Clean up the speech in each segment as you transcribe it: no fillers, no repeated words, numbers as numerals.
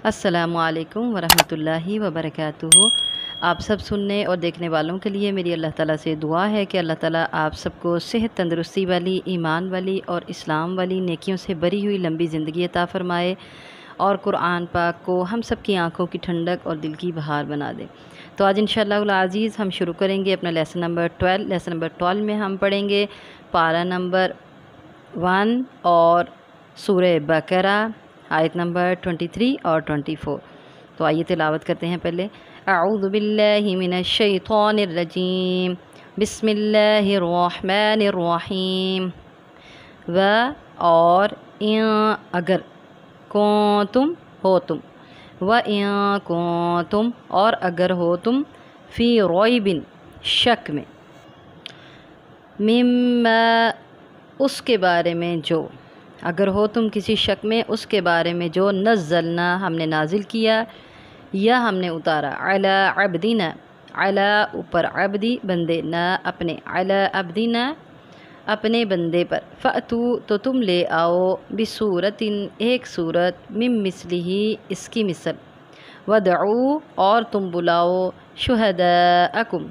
السلام علیکم ورحمۃ اللہ وبرکاتہ۔ آپ سب سننے اور دیکھنے والوں کے لیے میری اللہ تعالیٰ سے دعا ہے کہ اللہ تعالیٰ آپ سب کو صحت، تندرستی والی، ایمان والی اور اسلام والی نیکیوں سے بری ہوئی لمبی زندگی عطا فرمائے اور قرآن پاک کو ہم سب کی آنکھوں کی ٹھنڈک اور دل کی بہار بنا دے۔ تو آج انشاءاللہ العزیز ہم شروع کریں گے اپنا لیسن نمبر 12 میں ہم پڑھیں گے پارہ نمبر 1 اور سورہ بقرہ آیت نمبر 23 اور 24۔ تو آئیے تلاوت کرتے ہیں۔ پہلے اعوذ باللہ من الشیطان الرجیم، بسم اللہ الرحمن الرحیم۔ و اور ان اگر، کنتم ہو تم، و ان کنتم اور اگر ہو تم، فی ریب شک میں، مما اس کے بارے میں جو، اگر ہو تم کسی شک میں اس کے بارے میں جو نزلنا ہم نے نازل کیا یا ہم نے اتارا، علی عبدنا، علی اوپر، عبدی بندے، نا اپنے، علی عبدنا اپنے بندے پر، فأتو تو تم لے آؤ، بصورت ایک صورت، من مثلہ اس کی مثل، ودعو اور تم بلاؤ، شہداءکم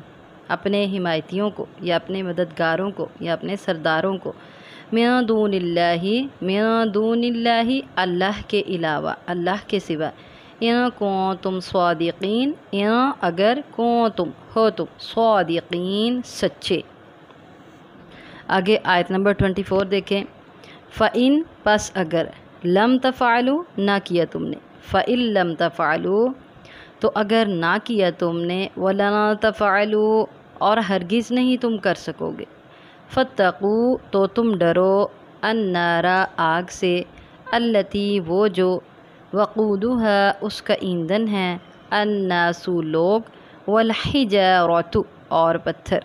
اپنے حمایتیوں کو یا اپنے مددگاروں کو یا اپنے سرداروں کو، من دون اللہ اللہ کے علاوہ، اللہ کے سوا، ان کنتم صادقین ان اگر، کنتم ہو تم، صادقین سچے۔ آگے آیت نمبر 24 دیکھیں، فَإِن پس اگر، لم تفعلوا نہ کیا تم نے، فَإِن لم تفعلوا تو اگر نہ کیا تم نے، وَلَن تفعلوا اور ہرگز نہیں تم کر سکو گے، فاتقوا تو تم ڈرو، النار آگ سے، التی وہ جو، وقودها اس کا ایندھن ہے، الناس لوگ، والحجارۃ اور پتھر،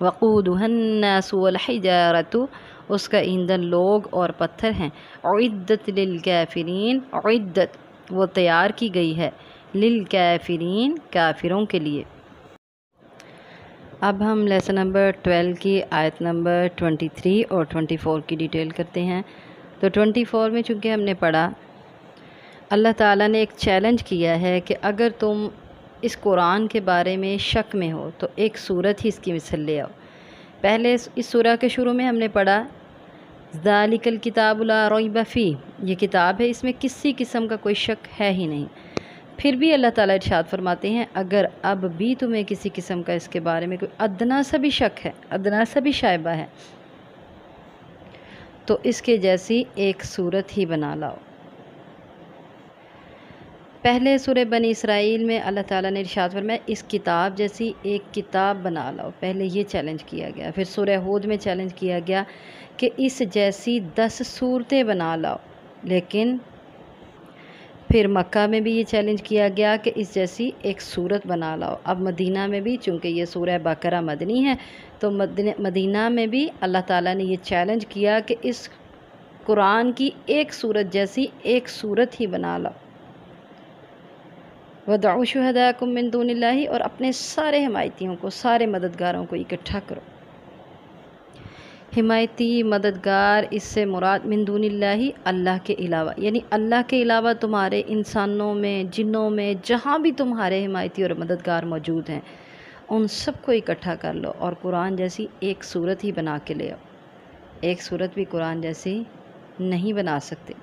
وقودها الناس والحجارۃ اس کا ایندھن لوگ اور پتھر ہیں، اعدت للکافرین اعدت وہ تیار کی گئی ہے، للکافرین کافروں کے لیے۔ اب ہم لیسن نمبر 12 کی آیت نمبر 23 اور 24 کی ڈیٹیل کرتے ہیں۔ تو 24 میں چونکہ ہم نے پڑھا، اللہ تعالیٰ نے ایک چیلنج کیا ہے کہ اگر تم اس قرآن کے بارے میں شک میں ہو تو ایک صورت ہی اس کی مثل لے آؤ۔ پہلے اس سورہ کے شروع میں ہم نے پڑھا، ذالک الکتاب لا ریب فیہ، یہ کتاب ہے اس میں کسی قسم کا کوئی شک ہے ہی نہیں۔ پھر بھی اللہ تعالیٰ ارشاد فرماتے ہیں اگر اب بھی تمہیں کسی قسم کا اس کے بارے میں کوئی ادنا سا بھی شک ہے، ادنا سا بھی شائبہ ہے، تو اس کے جیسی ایک صورت ہی بنا لاؤ۔ پہلے سورہ بنی اسرائیل میں اللہ تعالیٰ نے ارشاد فرمایا اس کتاب جیسی ایک کتاب بنا لاؤ، پہلے یہ چیلنج کیا گیا۔ پھر سورہ ہود میں چیلنج کیا گیا کہ اس جیسی 10 صورتیں بنا لاؤ، لیکن پھر مکہ میں بھی یہ چیلنج کیا گیا کہ اس جیسی ایک صورت بنا لاؤ۔ اب مدینہ میں بھی، چونکہ یہ سورہ بقرہ مدنی ہے، تو مدینہ میں بھی اللہ تعالیٰ نے یہ چیلنج کیا کہ اس قرآن کی ایک صورت جیسی ایک صورت ہی بنا لاؤ، وَدْعُوا شُهَدَاءَكُم مِّن دُونِ اللَّهِ اور اپنے سارے حمایتیوں کو، سارے مددگاروں کو اکٹھا کرو۔ حمایتی، مددگار، اس سے مراد من دون اللہ اللہ کے علاوہ، یعنی اللہ کے علاوہ تمہارے انسانوں میں، جنوں میں، جہاں بھی تمہارے حمایتی اور مددگار موجود ہیں ان سب کو اکٹھا کر لو اور قرآن جیسی ایک صورت ہی بنا کے لے آؤ۔ ایک صورت بھی قرآن جیسی نہیں بنا سکتے۔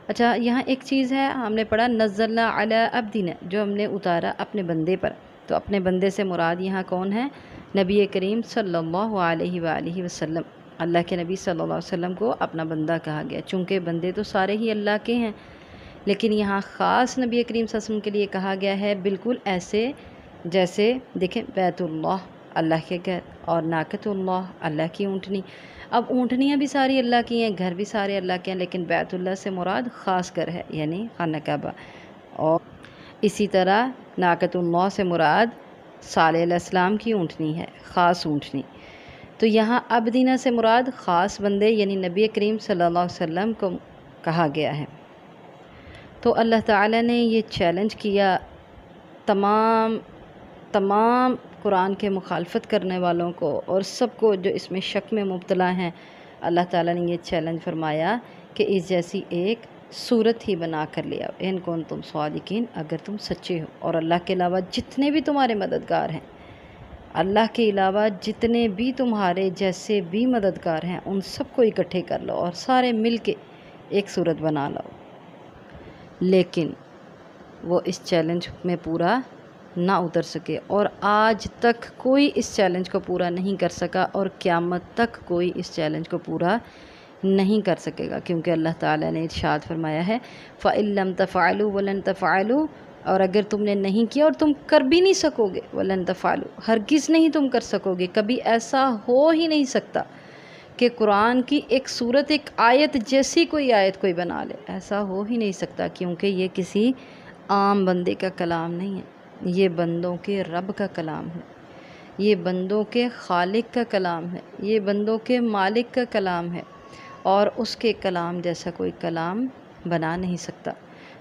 اچھا، یہاں ایک چیز ہے، ہم نے پڑھا نزلنا علی عبدنا، جو ہم نے اتارا اپنے بندے پر، تو اپنے بندے سے مراد یہاں کون ہے؟ نبی کریم صلی اللہ علیہ وآلہ وسلم۔ اللہ کے نبی صلی اللہ علیہ وسلم کو اپنا بندہ کہا گیا، چونکہ بندے تو سارے ہی اللہ کے ہیں، لیکن یہاں خاص نبی کریم صلی اللہ علیہ وسلم کے لیے کہا گیا ہے، بالکل ایسے جیسے دیکھیں بیت اللہ اللہ کے گھر اور ناقۃ اللہ اللہ کی اونٹنی۔ اب اونٹنیاں بھی ساری اللہ کی ہیں، گھر بھی سارے اللہ کے ہیں، لیکن بیت اللہ سے مراد خاص گھر ہے، یعنی خانہ کعبہ، اور اسی طرح ناقۃ اللہ سے مراد صالح علیہ السلام کی اونٹنی ہے، خاص اونٹنی۔ تو یہاں عبدنا سے مراد خاص بندے یعنی نبی کریم صلی اللہ علیہ وسلم کو کہا گیا ہے۔ تو اللہ تعالیٰ نے یہ چیلنج کیا تمام قرآن کے مخالفت کرنے والوں کو اور سب کو جو اس میں شک میں مبتلا ہیں، اللہ تعالیٰ نے یہ چیلنج فرمایا کہ اس جیسی ایک صورت ہی بنا کر لے آؤ، ان کون تم صادقین، اگر تم سچے ہو۔ اور اللہ کے علاوہ جتنے بھی تمہارے مددگار ہیں، اللہ کے علاوہ جتنے بھی تمہارے جیسے بھی مددگار ہیں، ان سب کو اکٹھے کر لو اور سارے مل کے ایک صورت بنا لو۔ لیکن وہ اس چیلنج میں پورا نہ اتر سکے، اور آج تک کوئی اس چیلنج کو پورا نہیں کر سکا، اور قیامت تک کوئی اس چیلنج کو پورا نہیں کر سکے گا، کیونکہ اللہ تعالیٰ نے ارشاد فرمایا ہے فَإِن لَمْ تَفْعَلُوا وَلَن تَفْعَلُوا، اور اگر تم نے نہیں کیا اور تم کر بھی نہیں سکو گے، وَلَن تَفْعَلُوا، ہرگز نہیں تم کر سکو گے، کبھی ایسا ہو ہی نہیں سکتا کہ قرآن کی ایک صورت، ایک آیت جیسی کوئی آیت کوئی بنا لے، ایسا ہو ہی نہیں سکتا، کیونکہ یہ کسی عام بندے کا کلام نہیں ہے، یہ بندوں کے رب کا کلام ہے، یہ بندوں کے خالق کا کلام ہے، یہ بندوں کے مالک کا کلام ہے، اور اس کے کلام جیسا کوئی کلام بنا نہیں سکتا۔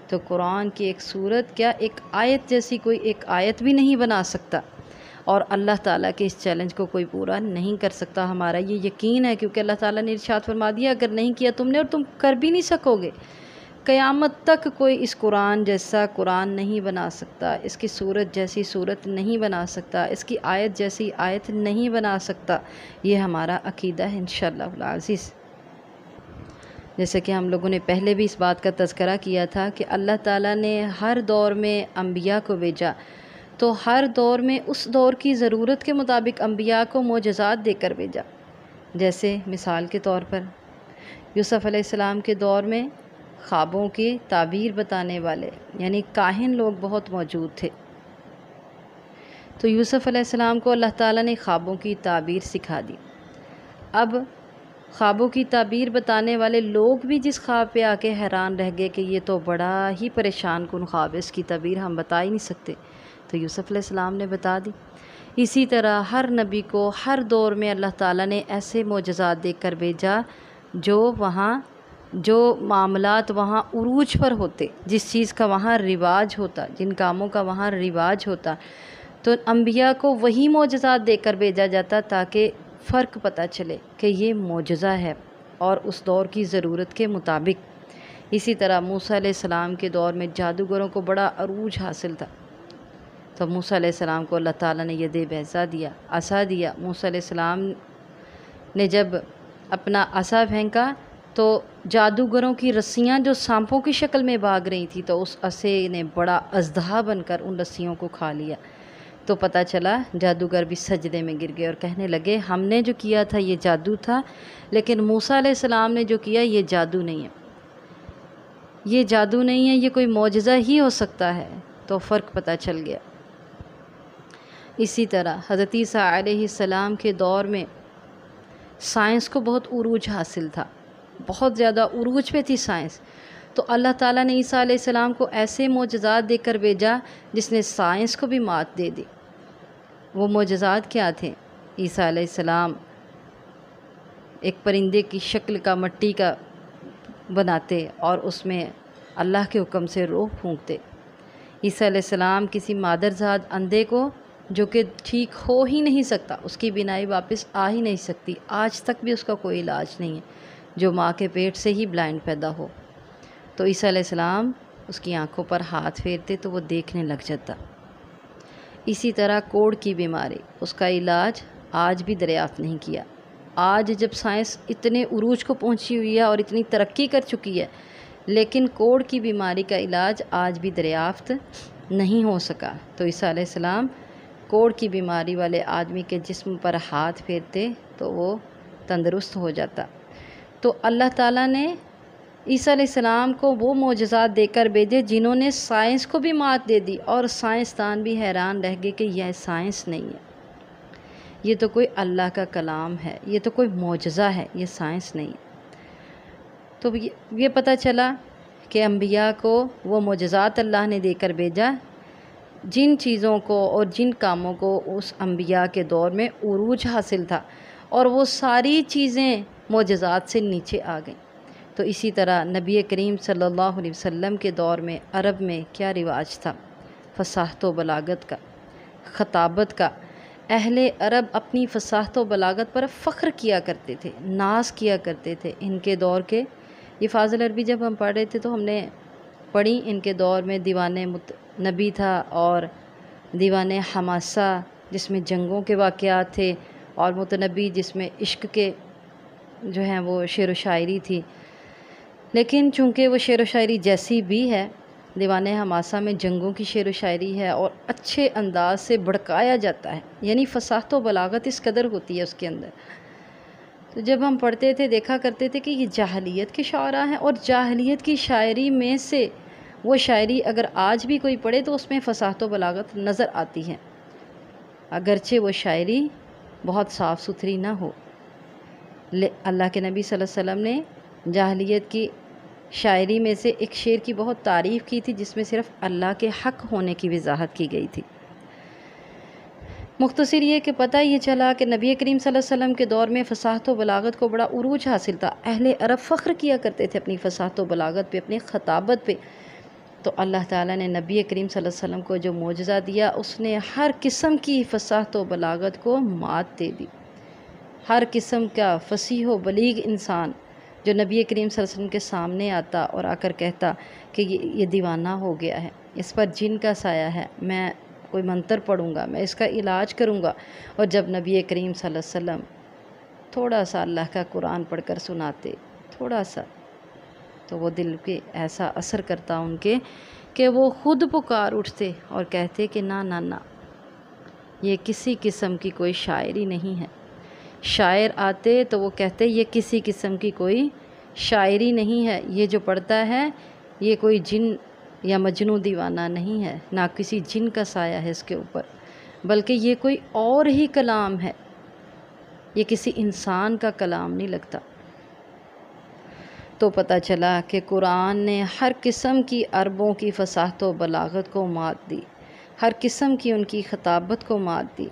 تو قرآن کی ایک صورت کیا، ایک آیت جیسی کوئی ایک آیت بھی نہیں بنا سکتا، اور اللہ تعالیٰ کے اس چیلنج کو کوئی پورا نہیں کر سکتا۔ ہمارا یہ یقین ہے، کیونکہ اللہ تعالیٰ نے ارشاد فرما دیا اگر نہیں کیا تم نے اور تم کر بھی نہیں سکو گے، قیامت تک کوئی اس قرآن جیسا قرآن نہیں بنا سکتا، اس کی صورت جیسی صورت نہیں بنا سکتا، اس کی آیت جیسی آیت نہیں بنا سکتا۔ یہ ہمارا عقیدہ ہے انشاءاللہ العزیز۔ جیسے کہ ہم لوگوں نے پہلے بھی اس بات کا تذکرہ کیا تھا کہ اللہ تعالیٰ نے ہر دور میں انبیاء کو بھیجا، تو ہر دور میں اس دور کی ضرورت کے مطابق انبیاء کو معجزات دے کر بھیجا۔ جیسے مثال کے طور پر یوسف علیہ السلام کے دور میں خوابوں کی تعبیر بتانے والے یعنی کاہن لوگ بہت موجود تھے، تو یوسف علیہ السلام کو اللہ تعالیٰ نے خوابوں کی تعبیر سکھا دی۔ اب خوابوں کی تعبیر بتانے والے لوگ بھی جس خواب پہ آ کے حیران رہ گئے کہ یہ تو بڑا ہی پریشان کن خواب ہے، اس کی تعبیر ہم بتا ہی نہیں سکتے، تو یوسف علیہ السلام نے بتا دی۔ اسی طرح ہر نبی کو ہر دور میں اللہ تعالیٰ نے ایسے معجزات دے کر بھیجا جو معاملات وہاں عروج پر ہوتے، جس چیز کا وہاں رواج ہوتا، جن کاموں کا وہاں رواج ہوتا، تو انبیاء کو وہی معجزات دے کر بھیجا جاتا تاکہ فرق پتہ چلے کہ یہ معجزہ ہے اور اس دور کی ضرورت کے مطابق۔ اسی طرح موسیٰ علیہ السلام کے دور میں جادوگروں کو بڑا عروج حاصل تھا، تو موسیٰ علیہ السلام کو اللہ تعالیٰ نے یہ بیضا دیا، عصا دیا۔ موسیٰ علیہ السلام نے جب اپنا عصا پھینکا تو جادوگروں کی رسیاں جو سانپوں کی شکل میں بھاگ رہی تھی، تو اس عصے نے بڑا اژدہا بن کر ان رسیوں کو کھا لیا، تو پتہ چلا جادوگر بھی سجدے میں گر گئے اور کہنے لگے ہم نے جو کیا تھا یہ جادو تھا، لیکن موسیٰ علیہ السلام نے جو کیا یہ جادو نہیں ہے، یہ جادو نہیں ہے، یہ کوئی معجزہ ہی ہو سکتا ہے، تو فرق پتہ چل گیا۔ اسی طرح حضرت عیسیٰ علیہ السلام کے دور میں سائنس کو بہت عروج حاصل تھا، بہت زیادہ عروج پہ تھی سائنس، تو اللہ تعالیٰ نے عیسیٰ علیہ السلام کو ایسے معجزات دے کر بھیجا جس نے سائنس کو بھی مات دے دی۔ وہ معجزات کیا تھے؟ عیسیٰ علیہ السلام ایک پرندے کی شکل کا مٹی کا بناتے اور اس میں اللہ کے حکم سے روح پھونکتے۔ عیسیٰ علیہ السلام کسی مادرزاد اندھے کو جو کہ ٹھیک ہو ہی نہیں سکتا، اس کی بینائی واپس آ ہی نہیں سکتی، آج تک بھی اس کا کوئی علاج نہیں ہے، جو ماں کے پیٹ سے ہی بلائنڈ پیدا ہو، تو عیسیٰ علیہ السلام اس کی آنکھوں پر ہاتھ پھیرتے تو وہ دیکھنے لگ جاتا۔ اسی طرح کوڑ کی بیماری، اس کا علاج آج بھی دریافت نہیں کیا۔ آج جب سائنس اتنے عروج کو پہنچی ہوئی ہے اور اتنی ترقی کر چکی ہے، لیکن کوڑ کی بیماری کا علاج آج بھی دریافت نہیں ہو سکا، تو عیسیٰ علیہ السلام کوڑ کی بیماری والے آدمی کے جسم پر ہاتھ پھیرتے تو وہ تندرست ہو جاتا۔ تو اللہ تعالیٰ نے عیسیٰ علیہ السلام کو وہ معجزات دے کر بھیجے جنہوں نے سائنس کو بھی مات دے دی، اور سائنسدان بھی حیران رہ گئے کہ یہ سائنس نہیں ہے، یہ تو کوئی اللہ کا کلام ہے، یہ تو کوئی معجزہ ہے، یہ سائنس نہیں ہے۔ تو یہ پتہ چلا کہ انبیاء کو وہ معجزات اللہ نے دے کر بھیجا جن چیزوں کو اور جن کاموں کو اس انبیاء کے دور میں عروج حاصل تھا، اور وہ ساری چیزیں معجزات سے نیچے آ گئیں۔ تو اسی طرح نبی کریم صلی اللہ علیہ وسلم کے دور میں عرب میں کیا رواج تھا؟ فصاحت و بلاغت کا، خطابت کا۔ اہل عرب اپنی فصاحت و بلاغت پر فخر کیا کرتے تھے، ناز کیا کرتے تھے۔ ان کے دور کے یہ فاضل عربی جب ہم پڑھ رہے تھے تو ہم نے پڑھی، ان کے دور میں دیوان نبی تھا اور دیوان حماسہ جس میں جنگوں کے واقعات تھے، اور متنبی جس میں عشق کے جو ہیں وہ شعر و شاعری تھی۔ لیکن چونکہ وہ شعر و شاعری جیسی بھی ہے، دیوان حماسہ میں جنگوں کی شعر و شاعری ہے اور اچھے انداز سے بھڑکایا جاتا ہے، یعنی فصاحت و بلاغت اس قدر ہوتی ہے اس کے اندر۔ تو جب ہم پڑھتے تھے دیکھا کرتے تھے کہ یہ جاہلیت کے شعراء ہیں، اور جاہلیت کی شاعری میں سے وہ شاعری اگر آج بھی کوئی پڑھے تو اس میں فصاحت و بلاغت نظر آتی ہے، اگرچہ وہ شاعری بہت صاف ستھری نہ ہو۔ اللہ کے نبی صلی اللہ علیہ وسلم نے جاہلیت کی شاعری میں سے ایک شعر کی بہت تعریف کی تھی، جس میں صرف اللہ کے حق ہونے کی وضاحت کی گئی تھی۔ مختصر یہ کہ پتہ یہ چلا کہ نبی کریم صلی اللہ علیہ وسلم کے دور میں فصاحت و بلاغت کو بڑا عروج حاصل تھا۔ اہل عرب فخر کیا کرتے تھے اپنی فصاحت و بلاغت پہ، اپنی خطابت پہ۔ تو اللہ تعالیٰ نے نبی کریم صلی اللہ علیہ وسلم کو جو معجزہ دیا، اس نے ہر قسم کی فصاحت و بلاغت کو مات دے دی۔ ہر قسم کا فصیح و بلیغ انسان جو نبی کریم صلی اللہ علیہ وسلم کے سامنے آتا اور آ کر کہتا کہ یہ دیوانہ ہو گیا ہے، اس پر جن کا سایہ ہے، میں کوئی منتر پڑھوں گا، میں اس کا علاج کروں گا، اور جب نبی کریم صلی اللہ علیہ وسلم تھوڑا سا اللہ کا قرآن پڑھ کر سناتے، تھوڑا سا، تو وہ دل پہ ایسا اثر کرتا ان کے کہ وہ خود پکار اٹھتے اور کہتے کہ نہ نہ نہ، یہ کسی قسم کی کوئی شاعری نہیں ہے۔ شاعر آتے تو وہ کہتے یہ کسی قسم کی کوئی شاعری نہیں ہے، یہ جو پڑھتا ہے یہ کوئی جن یا مجنوں دیوانہ نہیں ہے، نہ کسی جن کا سایہ ہے اس کے اوپر، بلکہ یہ کوئی اور ہی کلام ہے، یہ کسی انسان کا کلام نہیں لگتا۔ تو پتہ چلا کہ قرآن نے ہر قسم کی عربوں کی فصاحت و بلاغت کو مات دی، ہر قسم کی ان کی خطابت کو مات دی۔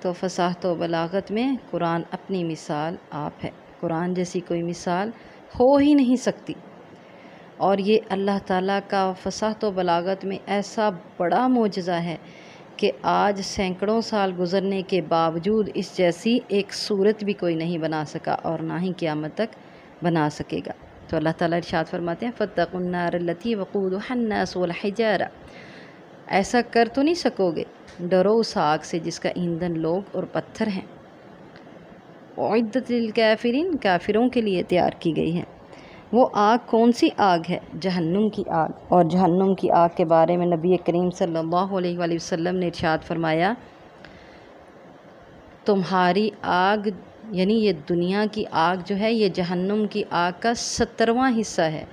تو فصاحت و بلاغت میں قرآن اپنی مثال آپ ہے، قرآن جیسی کوئی مثال ہو ہی نہیں سکتی۔ اور یہ اللہ تعالیٰ کا فصاحت و بلاغت میں ایسا بڑا معجزہ ہے کہ آج سینکڑوں سال گزرنے کے باوجود اس جیسی ایک صورت بھی کوئی نہیں بنا سکا، اور نہ ہی قیامت تک بنا سکے گا۔ تو اللہ تعالیٰ ارشاد فرماتے ہیں فَاتَّقُوا النَّارَ الَّتِي وَقُودُهَا النَّاسُ وَالْحِجَارَةُ، ایسا کر تو نہیں سکو گے، ڈرو اس آگ سے جس کا ایندھن لوگ اور پتھر ہیں۔ اعدت للکافرین، کافروں کے لیے تیار کی گئی ہے۔ وہ آگ کون سی آگ ہے؟ جہنم کی آگ۔ اور جہنم کی آگ کے بارے میں نبی کریم صلی اللہ علیہ وآلہ وسلم نے ارشاد فرمایا، تمہاری آگ یعنی یہ دنیا کی آگ جو ہے یہ جہنم کی آگ کا 70واں حصہ ہے،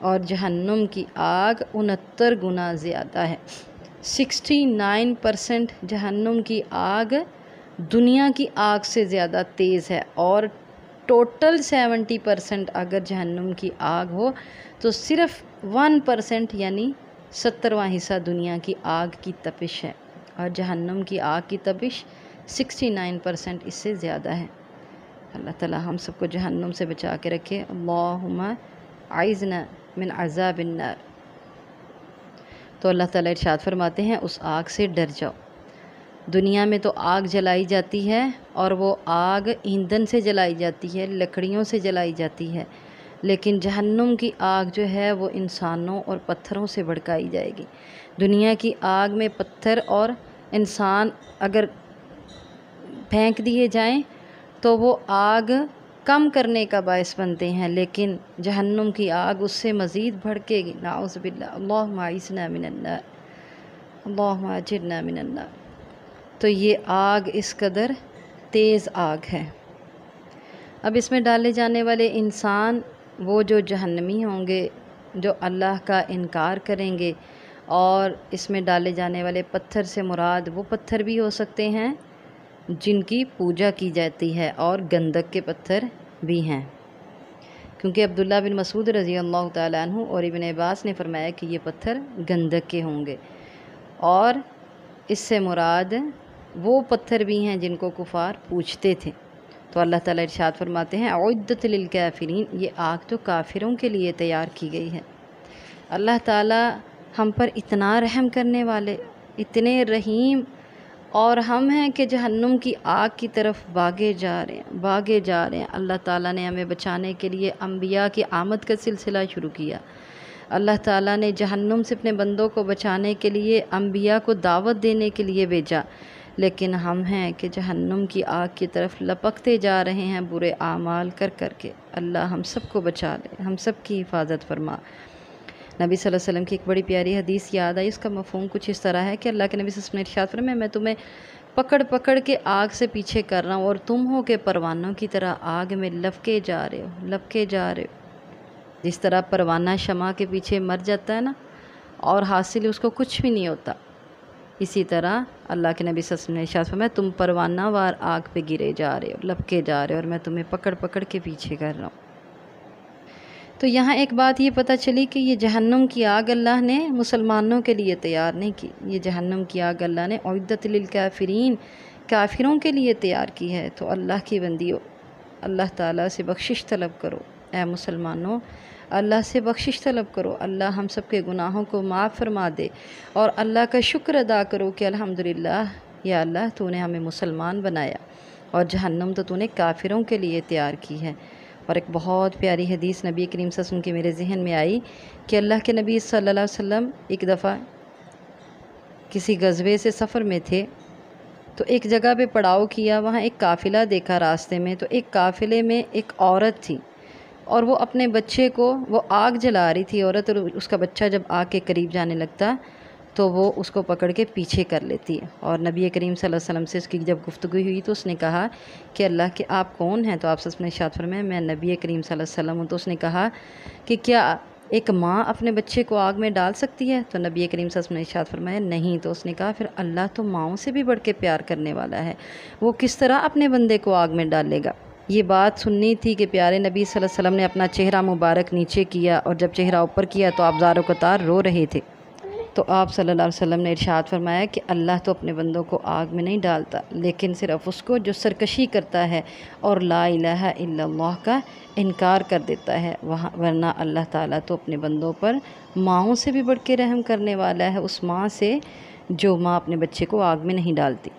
اور جہنم کی آگ 69 گنا زیادہ ہے۔ 69% جہنم کی آگ دنیا کی آگ سے زیادہ تیز ہے، اور ٹوٹل 70% اگر جہنم کی آگ ہو تو صرف 1% یعنی 70واں حصہ دنیا کی آگ کی تپش ہے، اور جہنم کی آگ کی تپش 69% اس سے زیادہ ہے۔ اللہ تعالی ہم سب کو جہنم سے بچا کے رکھے۔ اللہم اعذنا من عذاب النار۔ تو اللہ تعالیٰ ارشاد فرماتے ہیں اس آگ سے ڈر جاؤ۔ دنیا میں تو آگ جلائی جاتی ہے، اور وہ آگ ایندھن سے جلائی جاتی ہے، لکڑیوں سے جلائی جاتی ہے، لیکن جہنم کی آگ جو ہے وہ انسانوں اور پتھروں سے بھڑکائی جائے گی۔ دنیا کی آگ میں پتھر اور انسان اگر پھینک دیے جائیں تو وہ آگ کم کرنے کا باعث بنتے ہیں، لیکن جہنم کی آگ اس سے مزید بھڑکے گی۔ نعوذ باللہ، اللہم اعذنا من النار، اللہم اجرنا من النار۔ تو یہ آگ اس قدر تیز آگ ہے۔ اب اس میں ڈالے جانے والے انسان وہ جو جہنمی ہوں گے، جو اللہ کا انکار کریں گے، اور اس میں ڈالے جانے والے پتھر سے مراد وہ پتھر بھی ہو سکتے ہیں جن کی پوجا کی جاتی ہے، اور گندک کے پتھر بھی ہیں، کیونکہ عبداللہ بن مسعود رضی اللہ تعالیٰ عنہ اور ابن عباس نے فرمایا کہ یہ پتھر گندک کے ہوں گے، اور اس سے مراد وہ پتھر بھی ہیں جن کو کفار پوجتے تھے۔ تو اللہ تعالیٰ ارشاد فرماتے ہیں اعدت للکافرین، یہ آگ تو کافروں کے لیے تیار کی گئی ہے۔ اللہ تعالیٰ ہم پر اتنا رحم کرنے والے، اتنے رحیم اور ہم ہیں کہ جہنم کی آگ کی طرف بھاگے جا رہے ہیں۔ اللہ تعالیٰ نے ہمیں بچانے کے لیے انبیاء کی آمد کا سلسلہ شروع کیا۔ اللہ تعالیٰ نے جہنم سے اپنے بندوں کو بچانے کے لیے انبیاء کو دعوت دینے کے لیے بھیجا، لیکن ہم ہیں کہ جہنم کی آگ کی طرف لپکتے جا رہے ہیں برے اعمال کر کے۔ اللہ ہم سب کو بچا لے، ہم سب کی حفاظت فرما۔ نبی صلی اللہ علیہ وسلم کی ایک بڑی پیاری حدیث یاد آئی، اس کا مفہوم کچھ اس طرح ہے کہ اللہ کے نبی صلی اللہ علیہ وسلم نے ارشاد فرمایا، میں تمہیں پکڑ کے آگ سے پیچھے کر رہا ہوں اور تم ہو کہ پروانوں کی طرح آگ میں لپکے جا رہے ہو۔ جس طرح پروانہ شمع کے پیچھے مر جاتا ہے نا اور حاصل اس کو کچھ بھی نہیں ہوتا، اسی طرح اللہ کے نبی صلی اللہ علیہ وسلم نے ارشاد فرمایا، تم پروانہ وار آگ پہ گرے جا رہے ہو، لپکے جا رہے ہو اور میں تمہیں پکڑ کے پیچھے کر رہا ہوں۔ تو یہاں ایک بات یہ پتہ چلی کہ یہ جہنم کی آگ اللہ نے مسلمانوں کے لیے تیار نہیں کی، یہ جہنم کی آگ اللہ نے اعدت للکافرین، کافروں کے لیے تیار کی ہے۔ تو اللہ کی بندیوں، اللہ تعالیٰ سے بخشش طلب کرو، اے مسلمانوں اللہ سے بخشش طلب کرو، اللہ ہم سب کے گناہوں کو معاف فرما دے، اور اللہ کا شکر ادا کرو کہ الحمدللہ یا اللہ تو نے ہمیں مسلمان بنایا، اور جہنم تو تو نے کافروں کے لیے تیار کی ہے۔ اور ایک بہت پیاری حدیث نبی کریم صلی اللہ علیہ وسلم کی میرے ذہن میں آئی کہ اللہ کے نبی صلی اللہ علیہ وسلم ایک دفعہ کسی غزوے سے سفر میں تھے، تو ایک جگہ پہ پڑاؤ کیا، وہاں ایک قافلہ دیکھا راستے میں، تو ایک قافلے میں ایک عورت تھی اور وہ اپنے بچے کو وہ آگ جلا رہی تھی عورت، اور اس کا بچہ جب آگ کے قریب جانے لگتا تو وہ اس کو پکڑ کے پیچھے کر لیتی ہے۔ اور نبی کریم صلی اللہ علیہ وسلم سے اس کی جب گفتگو ہوئی تو اس نے کہا کہ اللہ کے آپ کون ہیں؟ تو آپ نے ارشاد فرمایا میں نبی کریم صلی اللہ علیہ وسلم ہوں۔ تو اس نے کہا کہ کیا ایک ماں اپنے بچے کو آگ میں ڈال سکتی ہے؟ تو نبی کریم صلی اللہ علیہ وسلم نے ارشاد فرمایا نہیں۔ تو اس نے کہا پھر اللہ تو ماؤں سے بھی بڑھ کے پیار کرنے والا ہے، وہ کس طرح اپنے بندے کو آگ میں ڈالے گا؟ یہ بات سننی تھی کہ پیارے نبی صلی اللہ علیہ وسلم نے اپنا چہرہ مبارک نیچے کیا، اور جب چہرہ اوپر کیا تو آپ زار و قطار رو رہے تھے۔ تو آپ صلی اللہ علیہ وسلم نے ارشاد فرمایا کہ اللہ تو اپنے بندوں کو آگ میں نہیں ڈالتا، لیکن صرف اس کو جو سرکشی کرتا ہے اور لا الہ الا اللہ کا انکار کر دیتا ہے، ورنہ اللہ تعالیٰ تو اپنے بندوں پر ماؤں سے بھی بڑھ کے رحم کرنے والا ہے، اس ماں سے جو ماں اپنے بچے کو آگ میں نہیں ڈالتی۔